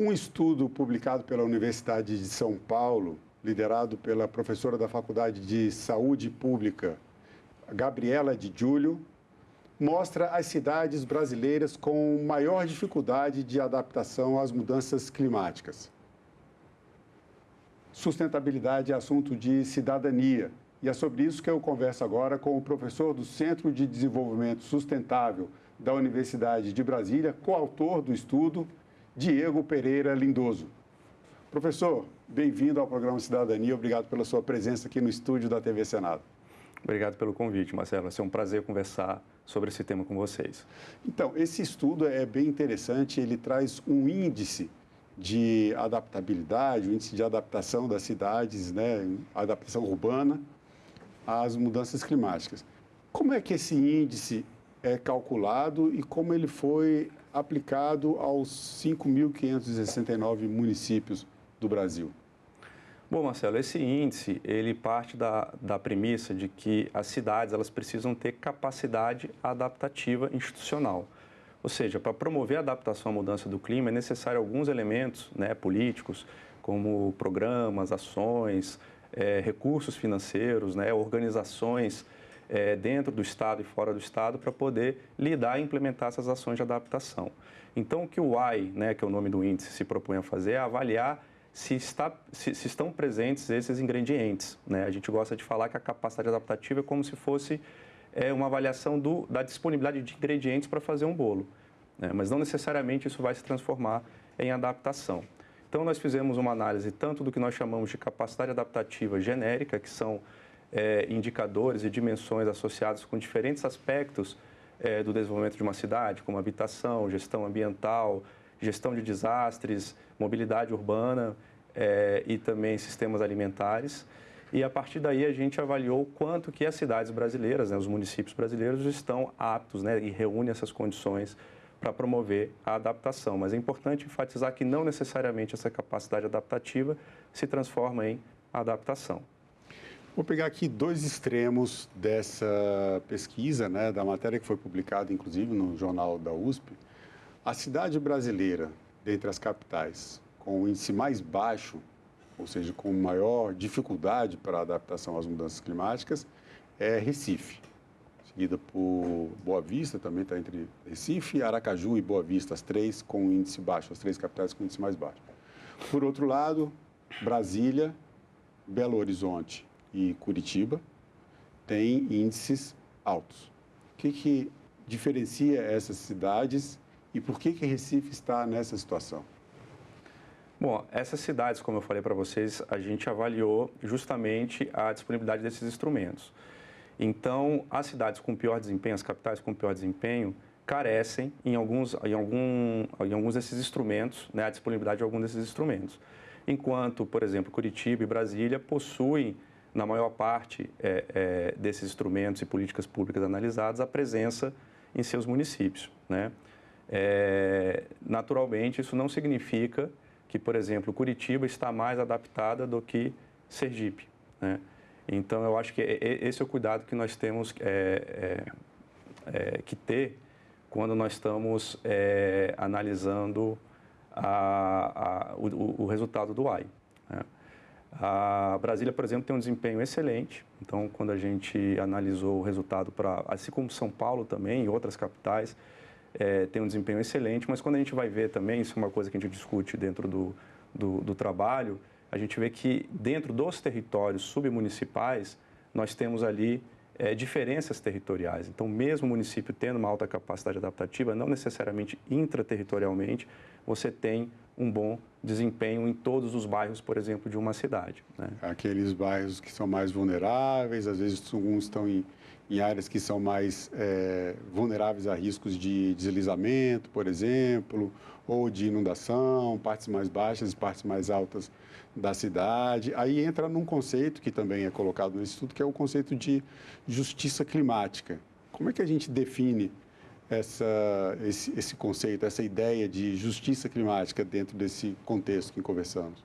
Um estudo publicado pela Universidade de São Paulo, liderado pela professora da Faculdade de Saúde Pública, Gabriela de Giulio, mostra as cidades brasileiras com maior dificuldade de adaptação às mudanças climáticas. Sustentabilidade é assunto de cidadania, e é sobre isso que eu converso agora com o professor do Centro de Desenvolvimento Sustentável da Universidade de Brasília, coautor do estudo, Diego Pereira Lindoso. Professor, bem-vindo ao programa Cidadania, obrigado pela sua presença aqui no estúdio da TV Senado. Obrigado pelo convite, Marcelo. Vai ser um prazer conversar sobre esse tema com vocês. Então, esse estudo é bem interessante, ele traz um índice de adaptabilidade, um índice de adaptação das cidades, né, adaptação urbana às mudanças climáticas. Como é que esse índice é calculado e como ele foi aplicado aos 5.569 municípios do Brasil? Bom, Marcelo, esse índice, ele parte da premissa de que as cidades elas precisam ter capacidade adaptativa institucional. Ou seja, para promover a adaptação à mudança do clima, é necessário alguns elementos, né, políticos, como programas, ações, recursos financeiros, né, organizações dentro do Estado e fora do Estado para poder lidar e implementar essas ações de adaptação. Então, o que o WAI, né, que é o nome do índice, se propõe a fazer é avaliar se estão presentes esses ingredientes, né? A gente gosta de falar que a capacidade adaptativa é como se fosse uma avaliação da disponibilidade de ingredientes para fazer um bolo, né? Mas não necessariamente isso vai se transformar em adaptação. Então, nós fizemos uma análise tanto do que nós chamamos de capacidade adaptativa genérica, que são indicadores e dimensões associados com diferentes aspectos do desenvolvimento de uma cidade, como habitação, gestão ambiental, gestão de desastres, mobilidade urbana e também sistemas alimentares. E a partir daí a gente avaliou quanto que as cidades brasileiras, né, os municípios brasileiros estão aptos, né, e reúnem essas condições para promover a adaptação. Mas é importante enfatizar que não necessariamente essa capacidade adaptativa se transforma em adaptação. Vou pegar aqui dois extremos dessa pesquisa, né, da matéria que foi publicada, inclusive, no jornal da USP. A cidade brasileira, dentre as capitais, com o índice mais baixo, ou seja, com maior dificuldade para a adaptação às mudanças climáticas, é Recife, seguida por Boa Vista, também está entre Recife, Aracaju e Boa Vista, as três com índice baixo, as três capitais com índice mais baixo. Por outro lado, Brasília, Belo Horizonte e Curitiba têm índices altos. O que diferencia essas cidades e por que Recife está nessa situação? Bom, essas cidades, como eu falei para vocês, a gente avaliou justamente a disponibilidade desses instrumentos. Então, as cidades com pior desempenho, as capitais com pior desempenho, carecem em alguns desses instrumentos, né, a disponibilidade de alguns desses instrumentos. Enquanto, por exemplo, Curitiba e Brasília possuem, na maior parte desses instrumentos e políticas públicas analisadas, a presença em seus municípios, né? Naturalmente, isso não significa que, por exemplo, Curitiba está mais adaptada do que Sergipe, né? Então, eu acho que esse é o cuidado que nós temos que ter quando nós estamos analisando o resultado do WAI, né? A Brasília, por exemplo, tem um desempenho excelente. Então, quando a gente analisou o resultado assim como São Paulo também e outras capitais, tem um desempenho excelente, mas quando a gente vai ver também, isso é uma coisa que a gente discute dentro do trabalho, a gente vê que dentro dos territórios submunicipais, nós temos ali diferenças territoriais. Então, mesmo o município tendo uma alta capacidade adaptativa, não necessariamente intraterritorialmente, você tem um bom desempenho em todos os bairros, por exemplo, de uma cidade, né? Aqueles bairros que são mais vulneráveis, às vezes alguns estão em áreas que são mais vulneráveis a riscos de deslizamento, por exemplo, ou de inundação, partes mais baixas e partes mais altas da cidade. Aí entra num conceito que também é colocado nesse estudo, que é o conceito de justiça climática. Como é que a gente define esse conceito, essa ideia de justiça climática dentro desse contexto que conversamos?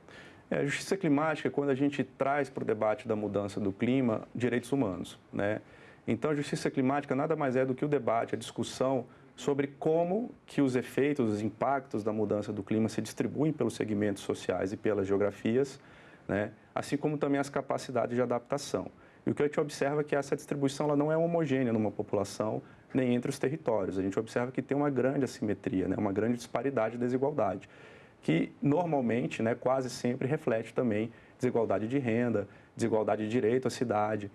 A justiça climática é quando a gente traz para o debate da mudança do clima direitos humanos, né? Então, a justiça climática nada mais é do que o debate, a discussão sobre como que os efeitos, os impactos da mudança do clima se distribuem pelos segmentos sociais e pelas geografias, né? Assim como também as capacidades de adaptação. E o que a gente observa é que essa distribuição ela não é homogênea numa população, nem entre os territórios. A gente observa que tem uma grande assimetria, né? Uma grande disparidade e desigualdade, que normalmente, né, quase sempre reflete também desigualdade de renda, desigualdade de direito à cidade.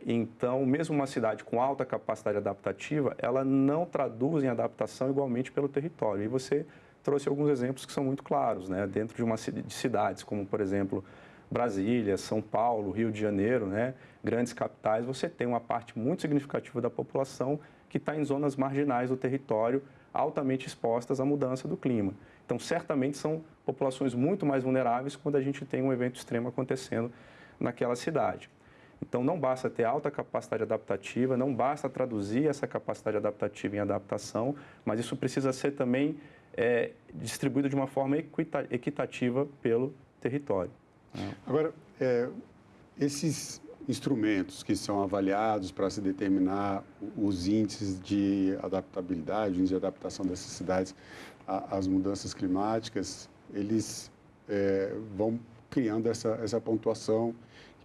Então, mesmo uma cidade com alta capacidade adaptativa, ela não traduz em adaptação igualmente pelo território. E você trouxe alguns exemplos que são muito claros, né? Dentro de cidades como, por exemplo, Brasília, São Paulo, Rio de Janeiro, né? Grandes capitais, você tem uma parte muito significativa da população que está em zonas marginais do território, altamente expostas à mudança do clima. Então, certamente são populações muito mais vulneráveis quando a gente tem um evento extremo acontecendo naquela cidade. Então, não basta ter alta capacidade adaptativa, não basta traduzir essa capacidade adaptativa em adaptação, mas isso precisa ser também distribuído de uma forma equitativa pelo território. Agora, esses instrumentos que são avaliados para se determinar os índices de adaptabilidade, índices de adaptação dessas cidades às mudanças climáticas, eles vão criando essa pontuação.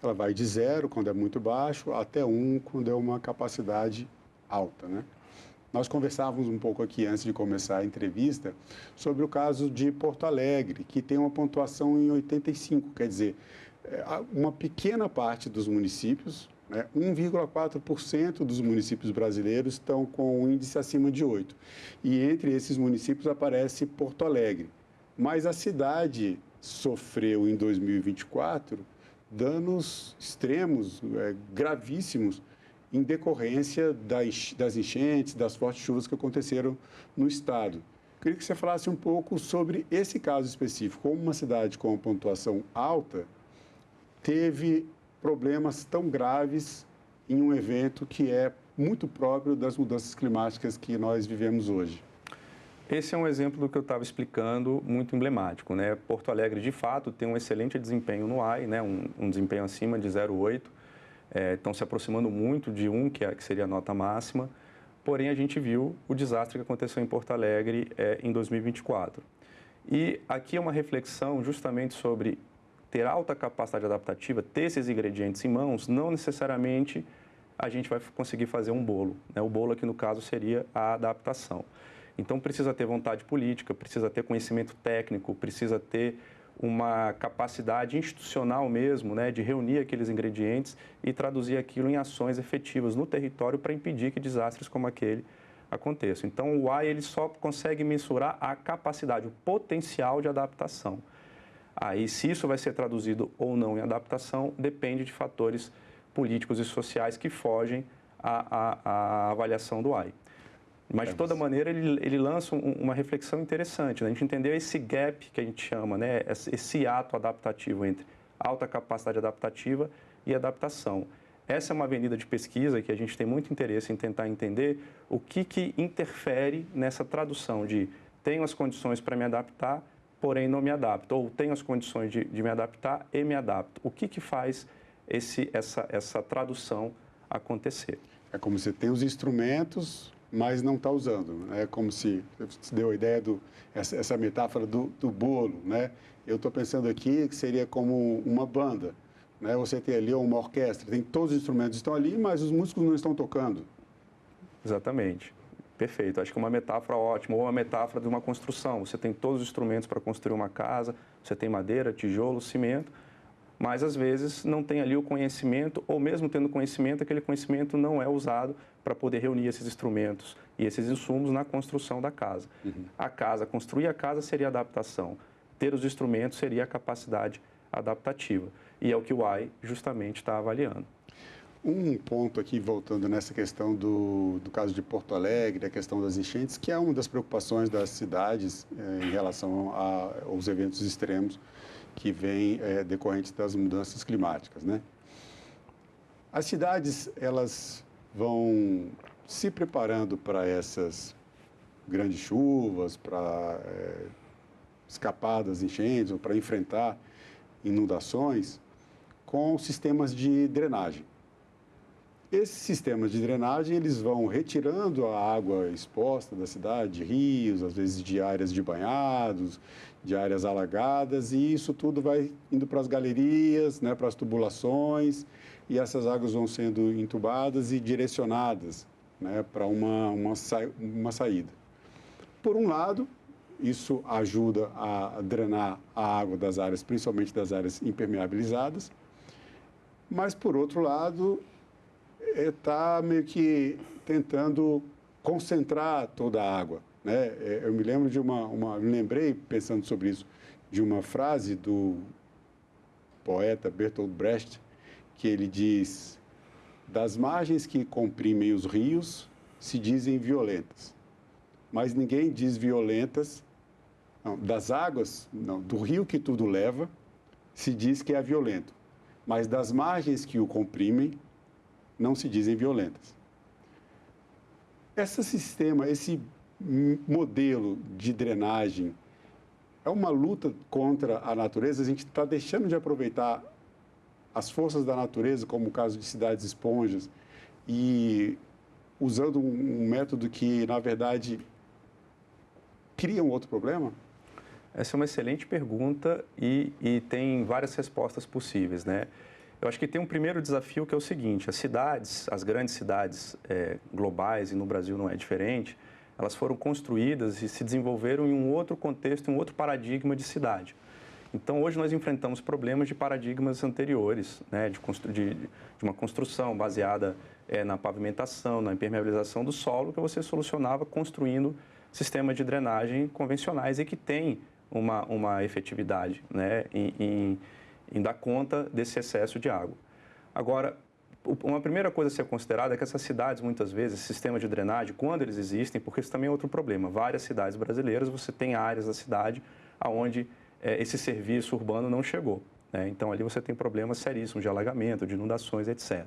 Ela vai de 0, quando é muito baixo, até 1, quando é uma capacidade alta, né? Nós conversávamos um pouco aqui, antes de começar a entrevista, sobre o caso de Porto Alegre, que tem uma pontuação em 85, quer dizer, uma pequena parte dos municípios, né, 1,4% dos municípios brasileiros estão com um índice acima de 8. E entre esses municípios aparece Porto Alegre. Mas a cidade sofreu em 2024 danos extremos, gravíssimos, em decorrência das enchentes, das fortes chuvas que aconteceram no estado. Queria que você falasse um pouco sobre esse caso específico. Como uma cidade com uma pontuação alta teve problemas tão graves em um evento que é muito próprio das mudanças climáticas que nós vivemos hoje. Esse é um exemplo do que eu estava explicando, muito emblemático, né? Porto Alegre, de fato, tem um excelente desempenho no AI, né? Um desempenho acima de 0,8. Estão se aproximando muito de 1, que seria a nota máxima. Porém, a gente viu o desastre que aconteceu em Porto Alegre em 2024. E aqui é uma reflexão justamente sobre ter alta capacidade adaptativa, ter esses ingredientes em mãos, não necessariamente a gente vai conseguir fazer um bolo, né? O bolo aqui, no caso, seria a adaptação. Então, precisa ter vontade política, precisa ter conhecimento técnico, precisa ter uma capacidade institucional mesmo, né, de reunir aqueles ingredientes e traduzir aquilo em ações efetivas no território para impedir que desastres como aquele aconteçam. Então, o AI ele só consegue mensurar a capacidade, o potencial de adaptação. Aí, se isso vai ser traduzido ou não em adaptação, depende de fatores políticos e sociais que fogem à avaliação do AI. Mas, de toda maneira, ele lança uma reflexão interessante, né? A gente entendeu esse gap que a gente chama, né? Esse ato adaptativo entre alta capacidade adaptativa e adaptação. Essa é uma avenida de pesquisa que a gente tem muito interesse em tentar entender o que interfere nessa tradução de tenho as condições para me adaptar, porém não me adapto, ou tenho as condições de me adaptar e me adapto. O que faz essa tradução acontecer? É como você tem os instrumentos, mas não está usando. É como se você deu a ideia essa metáfora do bolo, né? Eu estou pensando aqui que seria como uma banda, né? Você tem ali uma orquestra, tem todos os instrumentos estão ali, mas os músicos não estão tocando. Exatamente. Perfeito. Acho que é uma metáfora ótima, ou uma metáfora de uma construção. Você tem todos os instrumentos para construir uma casa, você tem madeira, tijolo, cimento, mas às vezes não tem ali o conhecimento, ou mesmo tendo conhecimento, aquele conhecimento não é usado para poder reunir esses instrumentos e esses insumos na construção da casa. Construir a casa seria adaptação, ter os instrumentos seria a capacidade adaptativa. E é o que o AI justamente está avaliando. Um ponto aqui, voltando nessa questão do caso de Porto Alegre, a questão das enchentes, que é uma das preocupações das cidades em relação aos eventos extremos que vêm decorrentes das mudanças climáticas, né? As cidades, elas vão se preparando para essas grandes chuvas, para escapar das enchentes ou para enfrentar inundações com sistemas de drenagem. Esses sistemas de drenagem, eles vão retirando a água exposta da cidade, de rios, às vezes de áreas de banhados, de áreas alagadas, e isso tudo vai indo para as galerias, né, para as tubulações, e essas águas vão sendo entubadas e direcionadas, né, para uma saída. Por um lado, isso ajuda a drenar a água das áreas, principalmente das áreas impermeabilizadas, mas, por outro lado, está meio que tentando concentrar toda a água, né? Eu me lembro de me lembrei, pensando sobre isso, de uma frase do poeta Bertolt Brecht, que ele diz: das margens que comprimem os rios se dizem violentas, mas ninguém diz violentas, não, das águas, não, do rio que tudo leva, se diz que é violento, mas das margens que o comprimem, não se dizem violentas. Esse modelo de drenagem é uma luta contra a natureza. A gente está deixando de aproveitar as forças da natureza, como o caso de cidades esponjas, e usando um método que, na verdade, cria um outro problema? Essa é uma excelente pergunta e tem várias respostas possíveis, né? Eu acho que tem um primeiro desafio que é o seguinte: as cidades, as grandes cidades globais, e no Brasil não é diferente, elas foram construídas e se desenvolveram em um outro contexto, em um outro paradigma de cidade. Então, hoje nós enfrentamos problemas de paradigmas anteriores, né, de uma construção baseada na pavimentação, na impermeabilização do solo, que você solucionava construindo sistemas de drenagem convencionais e que têm uma efetividade, né, em dar conta desse excesso de água. Agora, uma primeira coisa a ser considerada é que essas cidades, muitas vezes, sistemas de drenagem, quando eles existem, porque isso também é outro problema, várias cidades brasileiras, você tem áreas da cidade onde esse serviço urbano não chegou, né? Então, ali você tem problemas seríssimos de alagamento, de inundações, etc.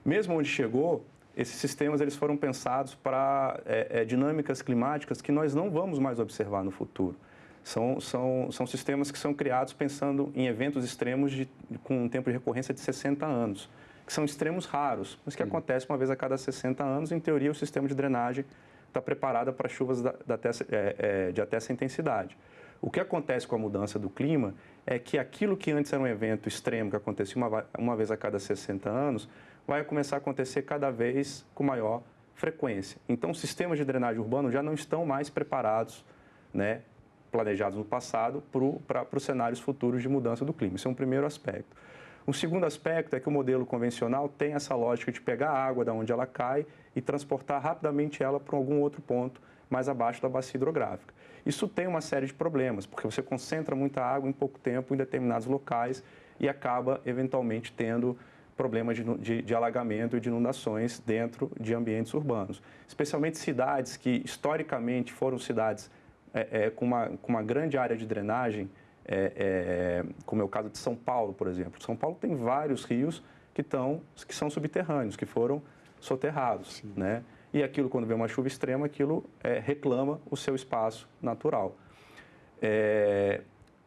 Mesmo onde chegou, esses sistemas eles foram pensados para dinâmicas climáticas que nós não vamos mais observar no futuro. São sistemas que são criados pensando em eventos extremos com um tempo de recorrência de 60 anos, que são extremos raros, mas que acontecem uma vez a cada 60 anos. Em teoria, o sistema de drenagem está preparado para chuvas de até essa intensidade. O que acontece com a mudança do clima é que aquilo que antes era um evento extremo, que acontecia uma vez a cada 60 anos, vai começar a acontecer cada vez com maior frequência. Então, os sistemas de drenagem urbano já não estão mais preparados, né, planejados no passado, para os cenários futuros de mudança do clima. Isso é um primeiro aspecto. Um segundo aspecto é que o modelo convencional tem essa lógica de pegar a água da onde ela cai e transportar rapidamente ela para algum outro ponto mais abaixo da bacia hidrográfica. Isso tem uma série de problemas, porque você concentra muita água em pouco tempo em determinados locais e acaba, eventualmente, tendo problemas de alagamento e de inundações dentro de ambientes urbanos. Especialmente cidades que, historicamente, foram cidades com uma grande área de drenagem, como é o caso de São Paulo, por exemplo. São Paulo tem vários rios que são subterrâneos, que foram soterrados, né? E aquilo, quando vem uma chuva extrema, aquilo reclama o seu espaço natural.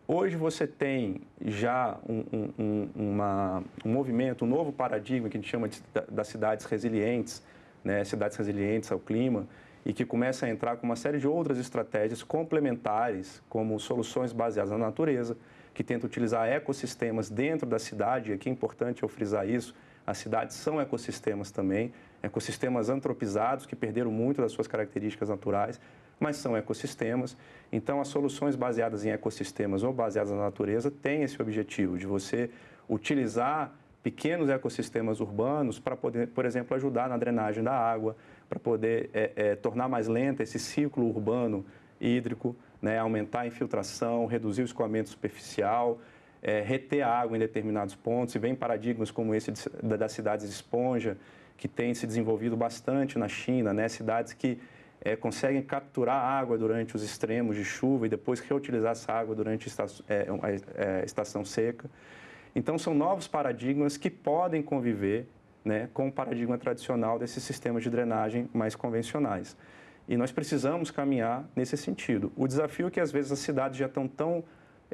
Hoje você tem já um movimento, um novo paradigma que a gente chama das cidades resilientes, né? Cidades resilientes ao clima, e que começa a entrar com uma série de outras estratégias complementares, como soluções baseadas na natureza, que tentam utilizar ecossistemas dentro da cidade. E aqui é importante eu frisar isso: as cidades são ecossistemas também, ecossistemas antropizados que perderam muito das suas características naturais, mas são ecossistemas. Então, as soluções baseadas em ecossistemas ou baseadas na natureza têm esse objetivo de você utilizar pequenos ecossistemas urbanos para poder, por exemplo, ajudar na drenagem da água, para poder tornar mais lenta esse ciclo urbano hídrico, né, aumentar a infiltração, reduzir o escoamento superficial, reter a água em determinados pontos. E vem paradigmas como esse das cidades esponja, que tem se desenvolvido bastante na China, né, cidades que conseguem capturar água durante os extremos de chuva e depois reutilizar essa água durante a estação seca. Então, são novos paradigmas que podem conviver, né, com o paradigma tradicional desses sistemas de drenagem mais convencionais. E nós precisamos caminhar nesse sentido. O desafio é que, às vezes, as cidades já estão tão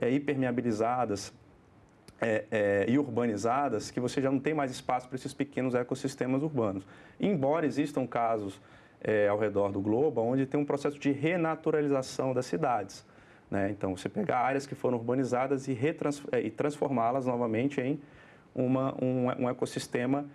hipermeabilizadas, e urbanizadas que você já não tem mais espaço para esses pequenos ecossistemas urbanos. Embora existam casos ao redor do globo onde tem um processo de renaturalização das cidades, né? Então, você pegar áreas que foram urbanizadas e transformá-las novamente em um ecossistema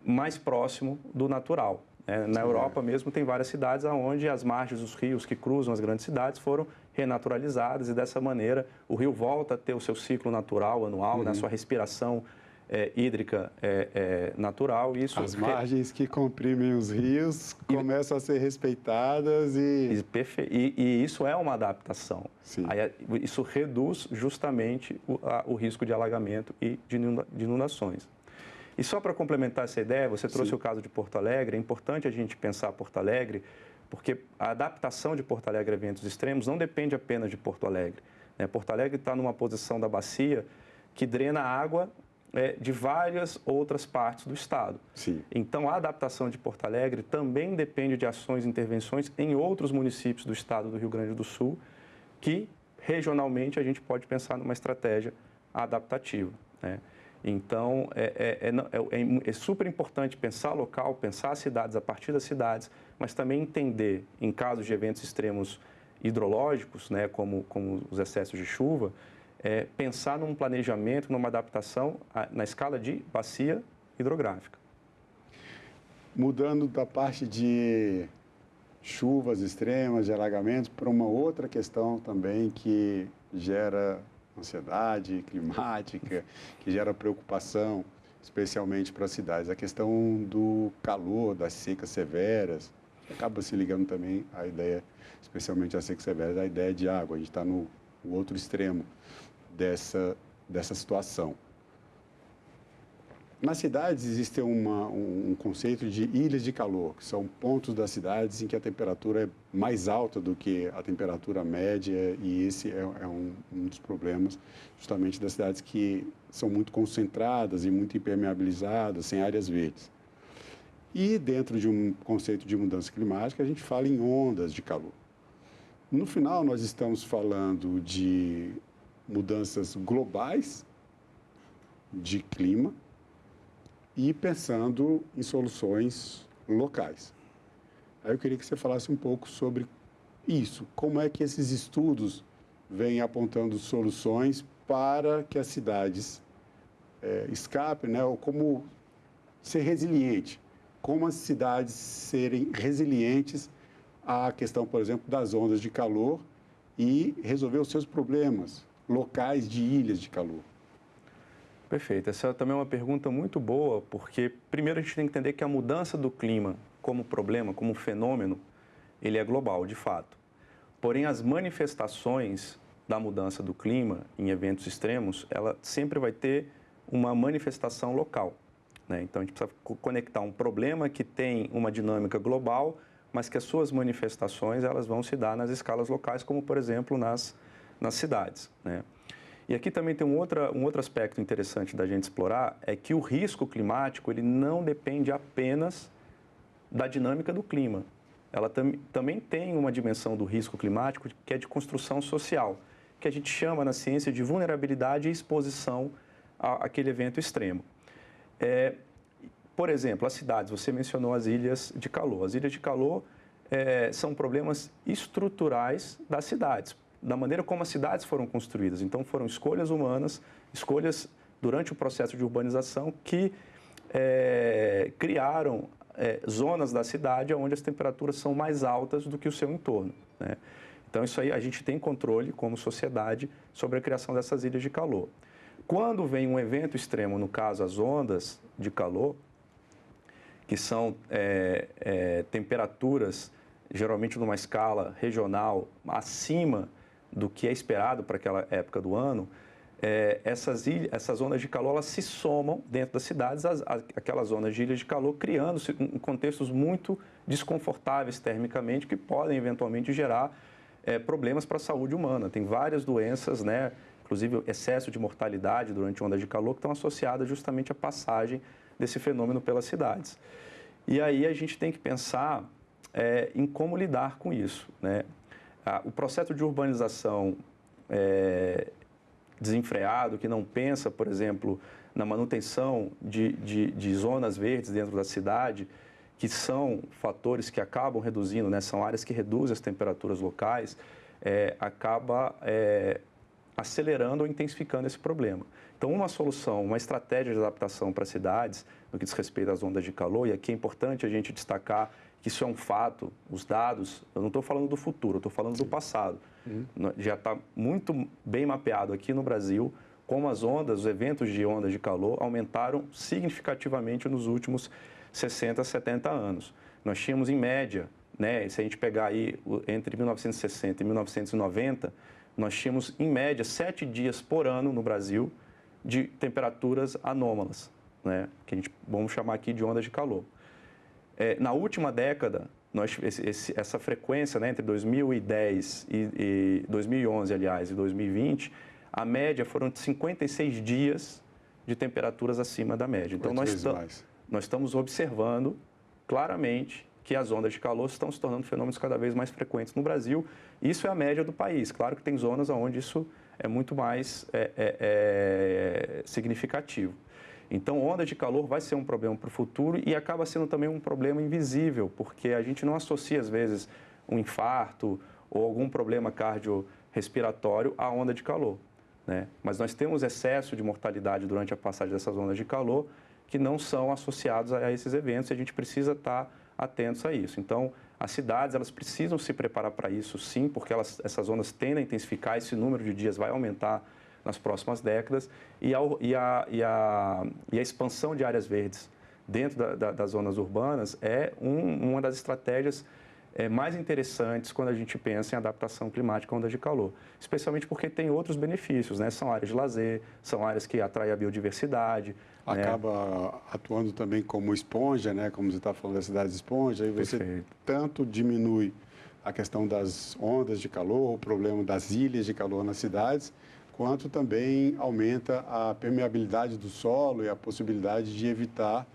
mais próximo do natural. Na Europa mesmo tem várias cidades onde as margens dos rios que cruzam as grandes cidades foram renaturalizadas e dessa maneira o rio volta a ter o seu ciclo natural anual, né, a sua respiração hídrica natural. As margens que comprimem os rios começam a ser respeitadas e isso é uma adaptação. Aí, isso reduz justamente o risco de alagamento e de inundações. E só para complementar essa ideia, você trouxe o caso de Porto Alegre. É importante a gente pensar Porto Alegre, porque a adaptação de Porto Alegre a eventos extremos não depende apenas de Porto Alegre, né? Porto Alegre está numa posição da bacia que drena água de várias outras partes do estado. Então, a adaptação de Porto Alegre também depende de ações e intervenções em outros municípios do estado do Rio Grande do Sul, que regionalmente a gente pode pensar numa estratégia adaptativa, né? Então, é super importante pensar local, pensar as cidades a partir das cidades, mas também entender, em casos de eventos extremos hidrológicos, né, como os excessos de chuva, pensar num planejamento, numa adaptação na escala de bacia hidrográfica. Mudando da parte de chuvas extremas, de alagamentos, para uma outra questão também que gera ansiedade climática, que gera preocupação, especialmente para as cidades. A questão do calor, das secas severas, que acaba se ligando também à ideia, especialmente às secas severas, à ideia de água. A gente está no outro extremo dessa situação. Nas cidades existe um conceito de ilhas de calor, que são pontos das cidades em que a temperatura é mais alta do que a temperatura média, e esse é um dos problemas justamente das cidades que são muito concentradas e muito impermeabilizadas, sem áreas verdes. E dentro de um conceito de mudança climática, a gente fala em ondas de calor. No final, nós estamos falando de mudanças globais de clima, e pensando em soluções locais. Aí eu queria que você falasse um pouco sobre isso. Como é que esses estudos vêm apontando soluções para que as cidades escapem, né? Ou como ser resiliente. Como as cidades serem resilientes à questão, por exemplo, das ondas de calor e resolver os seus problemas locais de ilhas de calor. Perfeito. Essa também é uma pergunta muito boa, porque primeiro a gente tem que entender que a mudança do clima como problema, como fenômeno, ele é global, de fato. Porém, as manifestações da mudança do clima em eventos extremos, ela sempre vai ter uma manifestação local, né? Então, a gente precisa conectar um problema que tem uma dinâmica global, mas que as suas manifestações elas vão se dar nas escalas locais, como, por exemplo, nas cidades, né? E aqui também tem um outro aspecto interessante da gente explorar, é que o risco climático ele não depende apenas da dinâmica do clima. Ela também tem uma dimensão do risco climático que é de construção social, que a gente chama na ciência de vulnerabilidade e exposição àquele evento extremo. Por exemplo, as cidades, você mencionou as ilhas de calor. As ilhas de calor são problemas estruturais das cidades, da maneira como as cidades foram construídas. Então, foram escolhas humanas, escolhas durante o processo de urbanização que criaram zonas da cidade onde as temperaturas são mais altas do que o seu entorno, né? Então, isso aí a gente tem controle como sociedade sobre a criação dessas ilhas de calor. Quando vem um evento extremo, no caso as ondas de calor, que são temperaturas geralmente numa escala regional acima do que é esperado para aquela época do ano, essas zonas de calor elas se somam dentro das cidades, aquelas zonas de ilhas de calor, criando contextos muito desconfortáveis termicamente, que podem eventualmente gerar problemas para a saúde humana. Tem várias doenças, né, inclusive excesso de mortalidade durante ondas de calor, que estão associadas justamente à passagem desse fenômeno pelas cidades. E aí a gente tem que pensar em como lidar com isso, né? O processo de urbanização desenfreado, que não pensa, por exemplo, na manutenção de zonas verdes dentro da cidade, que são fatores que acabam reduzindo, né, são áreas que reduzem as temperaturas locais, acaba acelerando ou intensificando esse problema. Então, uma solução, uma estratégia de adaptação para cidades, no que diz respeito às ondas de calor, e aqui é importante a gente destacar que isso é um fato, os dados, eu não estou falando do futuro, eu estou falando do passado. Já está muito bem mapeado aqui no Brasil como as ondas, os eventos de ondas de calor aumentaram significativamente nos últimos 60, 70 anos. Nós tínhamos em média, né, se a gente pegar aí entre 1960 e 1990, nós tínhamos em média 7 dias por ano no Brasil de temperaturas anômalas, né, que vamos chamar aqui de ondas de calor. Na última década, essa frequência, né, entre 2010 e 2011, aliás, e 2020, a média foram de 56 dias de temperaturas acima da média. Então, nós estamos observando claramente que as ondas de calor estão se tornando fenômenos cada vez mais frequentes no Brasil. Isso é a média do país. Claro que tem zonas onde isso é muito mais significativo. Então, onda de calor vai ser um problema para o futuro e acaba sendo também um problema invisível, porque a gente não associa, às vezes, um infarto ou algum problema cardiorrespiratório à onda de calor, né? Mas nós temos excesso de mortalidade durante a passagem dessas ondas de calor que não são associados a esses eventos e a gente precisa estar atentos a isso. Então, as cidades, elas precisam se preparar para isso, sim, porque essas ondas tendem a intensificar, esse número de dias vai aumentar nas próximas décadas, e a expansão de áreas verdes dentro das zonas urbanas é uma das estratégias mais interessantes quando a gente pensa em adaptação climática a ondas de calor, especialmente porque tem outros benefícios, né? São áreas de lazer, são áreas que atraem a biodiversidade. Acaba atuando também como esponja, né? Como você está falando das cidades esponja, aí você tanto diminui a questão das ondas de calor, o problema das ilhas de calor nas cidades, quanto também aumenta a permeabilidade do solo e a possibilidade de evitar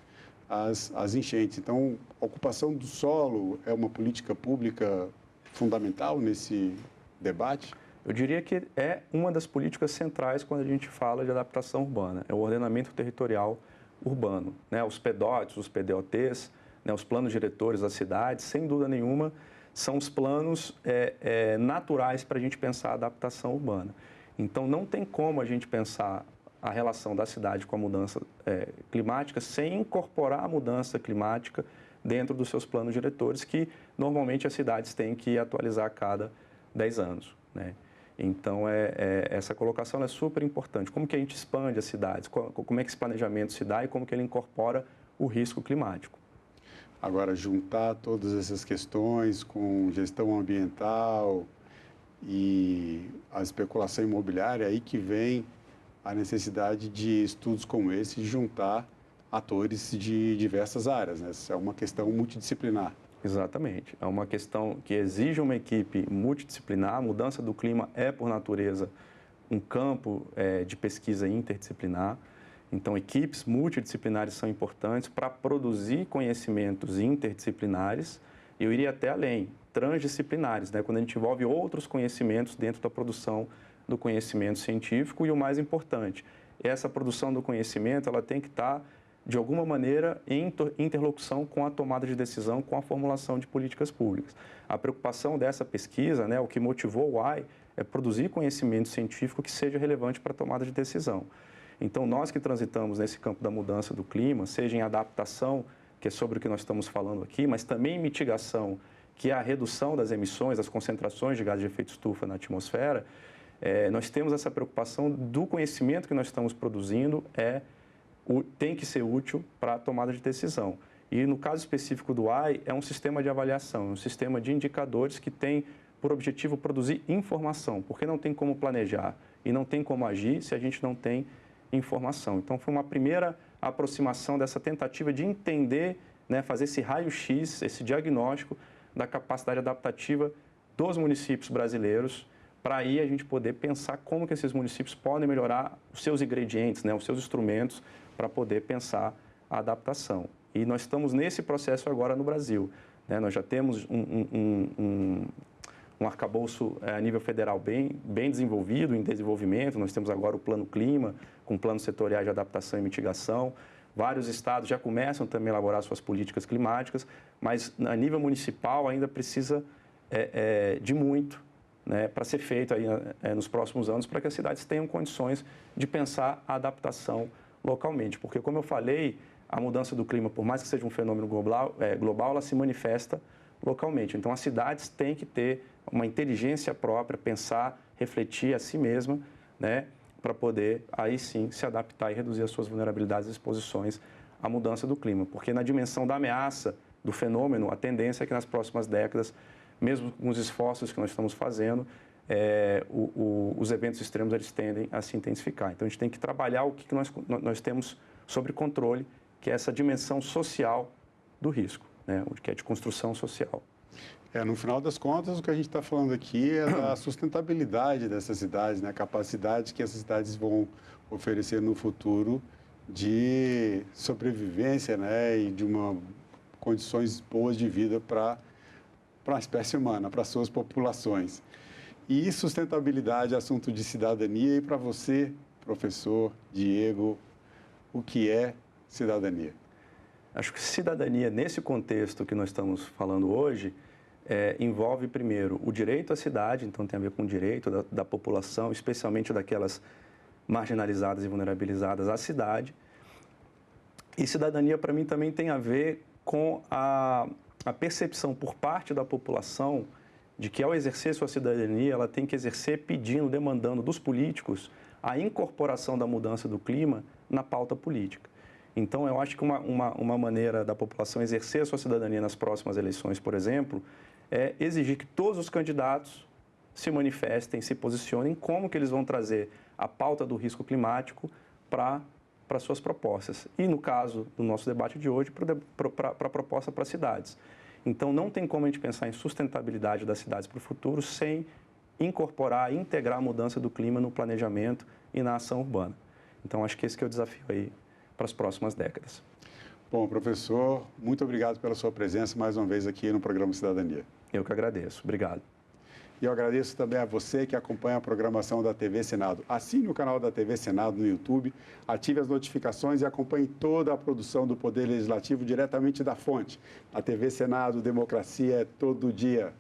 as enchentes. Então, a ocupação do solo é uma política pública fundamental nesse debate? Eu diria que é uma das políticas centrais quando a gente fala de adaptação urbana, é o ordenamento territorial urbano, né? Os PDOTs, os PDOTs, né? Os planos diretores das cidades, sem dúvida nenhuma, são os planos naturais para a gente pensar a adaptação urbana. Então, não tem como a gente pensar a relação da cidade com a mudança climática sem incorporar a mudança climática dentro dos seus planos diretores, que normalmente as cidades têm que atualizar a cada 10 anos, né? Então, essa colocação é super importante. Como que a gente expande as cidades? Como é que esse planejamento se dá e como que ele incorpora o risco climático? Agora, juntar todas essas questões com gestão ambiental e a especulação imobiliária, aí que vem a necessidade de estudos como esse, de juntar atores de diversas áreas, né? Essa é uma questão multidisciplinar. Exatamente. É uma questão que exige uma equipe multidisciplinar. A mudança do clima é, por natureza, um campo de pesquisa interdisciplinar. Então, equipes multidisciplinares são importantes para produzir conhecimentos interdisciplinares. Eu iria até além, transdisciplinares, né? Quando a gente envolve outros conhecimentos dentro da produção do conhecimento científico. E o mais importante, essa produção do conhecimento ela tem que estar, de alguma maneira, em interlocução com a tomada de decisão, com a formulação de políticas públicas. A preocupação dessa pesquisa, né, o que motivou o AI, é produzir conhecimento científico que seja relevante para a tomada de decisão. Então, nós que transitamos nesse campo da mudança do clima, seja em adaptação, que é sobre o que nós estamos falando aqui, mas também em mitigação, que é a redução das emissões, das concentrações de gases de efeito estufa na atmosfera, nós temos essa preocupação do conhecimento que nós estamos produzindo tem que ser útil para a tomada de decisão. E no caso específico do AI, é um sistema de avaliação, um sistema de indicadores que tem por objetivo produzir informação, porque não tem como planejar e não tem como agir se a gente não tem informação. Então, foi uma primeira aproximação dessa tentativa de entender, né, fazer esse raio-x, esse diagnóstico da capacidade adaptativa dos municípios brasileiros, para aí a gente poder pensar como que esses municípios podem melhorar os seus ingredientes, né, os seus instrumentos, para poder pensar a adaptação. E nós estamos nesse processo agora no Brasil, né? Nós já temos um arcabouço a nível federal bem desenvolvido, em desenvolvimento. Nós temos agora o Plano Clima, com planos setoriais de adaptação e mitigação. Vários estados já começam também a elaborar suas políticas climáticas, mas a nível municipal ainda precisa de muito, né, para ser feito aí, nos próximos anos, para que as cidades tenham condições de pensar a adaptação localmente. Porque, como eu falei, a mudança do clima, por mais que seja um fenômeno global, ela se manifesta localmente. Então, as cidades têm que ter uma inteligência própria, pensar, refletir a si mesma, né, para poder, aí sim, se adaptar e reduzir as suas vulnerabilidades e exposições à mudança do clima. Porque na dimensão da ameaça do fenômeno, a tendência é que nas próximas décadas, mesmo com os esforços que nós estamos fazendo, os eventos extremos eles tendem a se intensificar. Então, a gente tem que trabalhar o que nós temos sobre controle, que é essa dimensão social do risco, né, que é de construção social. No final das contas, o que a gente está falando aqui é da sustentabilidade dessas cidades, né? A capacidade que essas cidades vão oferecer no futuro de sobrevivência, né? E de condições boas de vida para a espécie humana, para as suas populações. E sustentabilidade é assunto de cidadania. E para você, professor Diego, o que é cidadania? Acho que cidadania, nesse contexto que nós estamos falando hoje, envolve, primeiro, o direito à cidade, então tem a ver com o direito da população, especialmente daquelas marginalizadas e vulnerabilizadas à cidade. E cidadania, para mim, também tem a ver com a percepção por parte da população de que, ao exercer sua cidadania, ela tem que exercer pedindo, demandando dos políticos a incorporação da mudança do clima na pauta política. Então, eu acho que uma maneira da população exercer a sua cidadania nas próximas eleições, por exemplo, é exigir que todos os candidatos se manifestem, se posicionem, como que eles vão trazer a pauta do risco climático para suas propostas. E, no caso do nosso debate de hoje, para a proposta para as cidades. Então, não tem como a gente pensar em sustentabilidade das cidades para o futuro sem incorporar, integrar a mudança do clima no planejamento e na ação urbana. Então, acho que esse que é o desafio aí para as próximas décadas. Bom, professor, muito obrigado pela sua presença mais uma vez aqui no programa Cidadania. Eu que agradeço. Obrigado. E eu agradeço também a você que acompanha a programação da TV Senado. Assine o canal da TV Senado no YouTube, ative as notificações e acompanhe toda a produção do Poder Legislativo diretamente da fonte. A TV Senado, democracia é todo dia.